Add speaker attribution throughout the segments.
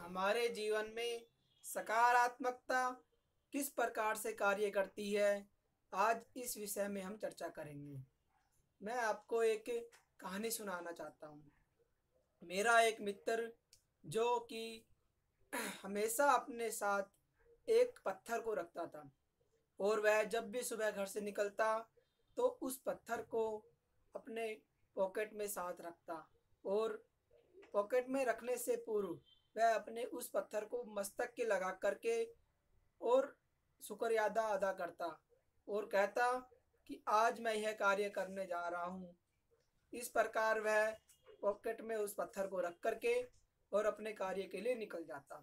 Speaker 1: हमारे जीवन में सकारात्मकता किस प्रकार से कार्य करती है, आज इस विषय में हम चर्चा करेंगे। मैं आपको एक कहानी सुनाना चाहता हूँ। मेरा एक मित्र जो कि हमेशा अपने साथ एक पत्थर को रखता था और वह जब भी सुबह घर से निकलता तो उस पत्थर को अपने पॉकेट में साथ रखता और पॉकेट में रखने से पूर्व वह अपने उस पत्थर को मस्तक के लगा करके और शुक्रियादा अदा करता और कहता कि आज मैं यह कार्य करने जा रहा हूँ। इस प्रकार वह पॉकेट में उस पत्थर को रख करके और अपने कार्य के लिए निकल जाता।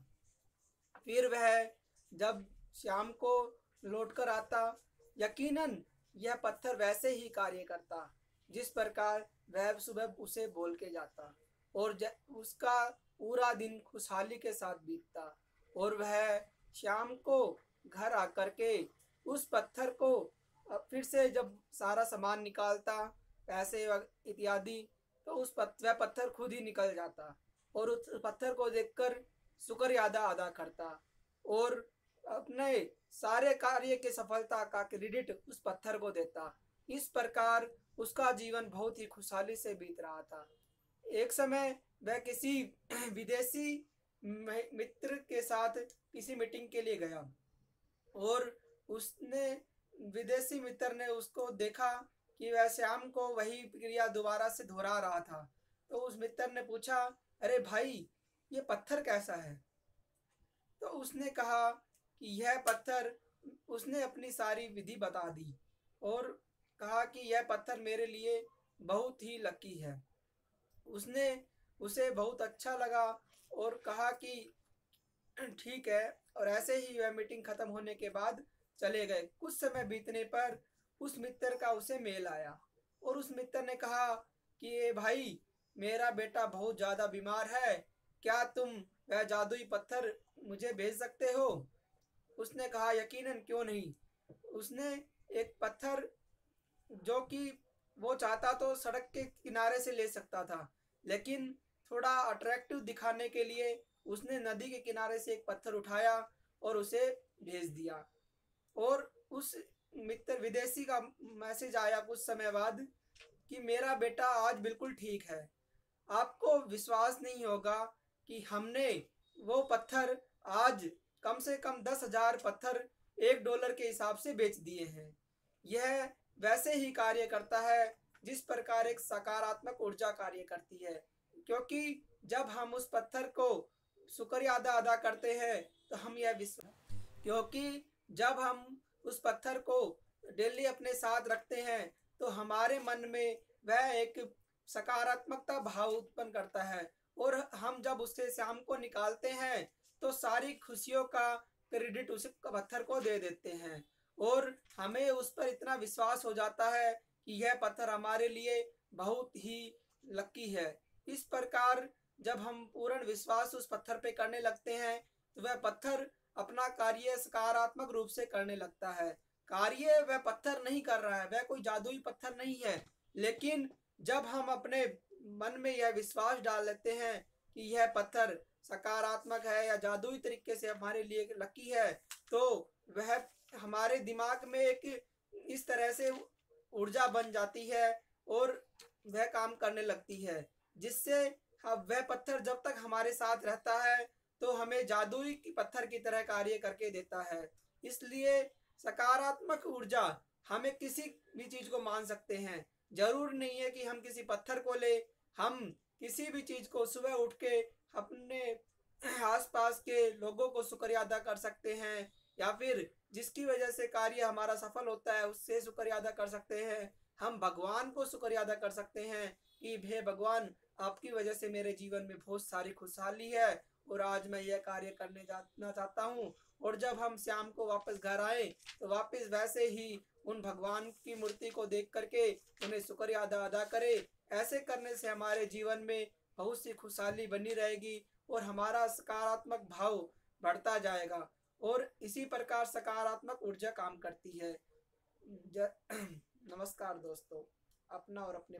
Speaker 1: फिर वह जब शाम को लौट कर आता, यकीनन यह पत्थर वैसे ही कार्य करता जिस प्रकार वह सुबह उसे बोल के जाता और उसका पूरा दिन खुशहाली के साथ बीतता और वह शाम को घर आकर के उस पत्थर को फिर से जब सारा सामान निकालता, पैसे इत्यादि, तो वह पत्थर खुद ही निकल जाता और उस पत्थर को देखकर शुक्रियादा अदा करता और अपने सारे कार्य की सफलता का क्रेडिट उस पत्थर को देता। इस प्रकार उसका जीवन बहुत ही खुशहाली से बीत रहा था। एक समय वह किसी विदेशी मित्र के साथ किसी मीटिंग के लिए गया और उसने विदेशी मित्र ने उसको देखा कि वह शाम को वही क्रिया दोबारा से दोहरा रहा था। तो उस मित्र ने पूछा, अरे भाई, ये पत्थर कैसा है? तो उसने कहा कि यह पत्थर, उसने अपनी सारी विधि बता दी और कहा कि यह पत्थर मेरे लिए बहुत ही लकी है। उसने उसे बहुत अच्छा लगा और कहा कि ठीक है, और ऐसे ही वह मीटिंग खत्म होने के बाद चले गए। कुछ समय बीतने पर उस मित्र का उसे मेल आया और उस मित्र ने कहा कि ये भाई, मेरा बेटा बहुत ज़्यादा बीमार है, क्या तुम वह जादुई पत्थर मुझे भेज सकते हो? उसने कहा, यकीनन, क्यों नहीं। उसने एक पत्थर, जो कि वो चाहता तो सड़क के किनारे से ले सकता था, लेकिन थोड़ा अट्रैक्टिव दिखाने के लिए उसने नदी के किनारे से एक पत्थर उठाया और उसे भेज दिया। और उस मित्र विदेशी का मैसेज आया कुछ समय बाद कि मेरा बेटा आज बिल्कुल ठीक है। आपको विश्वास नहीं होगा कि हमने वो पत्थर आज कम से कम 10,000 पत्थर $1 के हिसाब से बेच दिए हैं। यह वैसे ही कार्य करता है जिस प्रकार एक सकारात्मक ऊर्जा कार्य करती है, क्योंकि जब हम उस पत्थर को शुक्रिया अदा करते हैं तो हम यह क्योंकि जब हम उस पत्थर को डेली अपने साथ रखते हैं तो हमारे मन में वह एक सकारात्मकता भाव उत्पन्न करता है और हम जब उससे शाम को निकालते हैं तो सारी खुशियों का क्रेडिट उस पत्थर को दे देते हैं और हमें उस पर इतना विश्वास हो जाता है कि यह पत्थर हमारे लिए बहुत ही लकी है। इस प्रकार जब हम पूर्ण विश्वास उस पत्थर पे करने लगते हैं तो वह पत्थर अपना कार्य सकारात्मक रूप से करने लगता है। कार्य वह पत्थर नहीं कर रहा है, वह कोई जादुई पत्थर नहीं है, लेकिन जब हम अपने मन में यह विश्वास डाल लेते हैं कि यह पत्थर सकारात्मक है या जादुई तरीके से हमारे लिए लकी है, तो वह हमारे दिमाग में एक इस तरह से ऊर्जा बन जाती है और वह काम करने लगती है, जिससे वह पत्थर जब तक हमारे साथ रहता है तो हमें जादुई की पत्थर की तरह कार्य करके देता है। इसलिए सकारात्मक ऊर्जा, हमें किसी भी चीज़ को मान सकते हैं। जरूर नहीं है कि हम किसी पत्थर को ले, हम किसी भी चीज़ को सुबह उठ के अपने आसपास के लोगों को शुक्रिया अदा कर सकते हैं या फिर जिसकी वजह से कार्य हमारा सफल होता है उससे शुक्रिया अदा कर सकते हैं। हम भगवान को शुक्रिया अदा कर सकते हैं कि हे भगवान, आपकी वजह से मेरे जीवन में बहुत सारी खुशहाली है और आज मैं यह कार्य करने जाना चाहता हूँ। और जब हम शाम को वापस घर आए तो वापस वैसे ही उन भगवान की मूर्ति को देख करके उन्हें शुक्रिया अदा करें। ऐसे करने से हमारे जीवन में बहुत सी खुशहाली बनी रहेगी और हमारा सकारात्मक भाव बढ़ता जाएगा और इसी प्रकार सकारात्मक ऊर्जा काम करती है। नमस्कार दोस्तों, अपना और अपने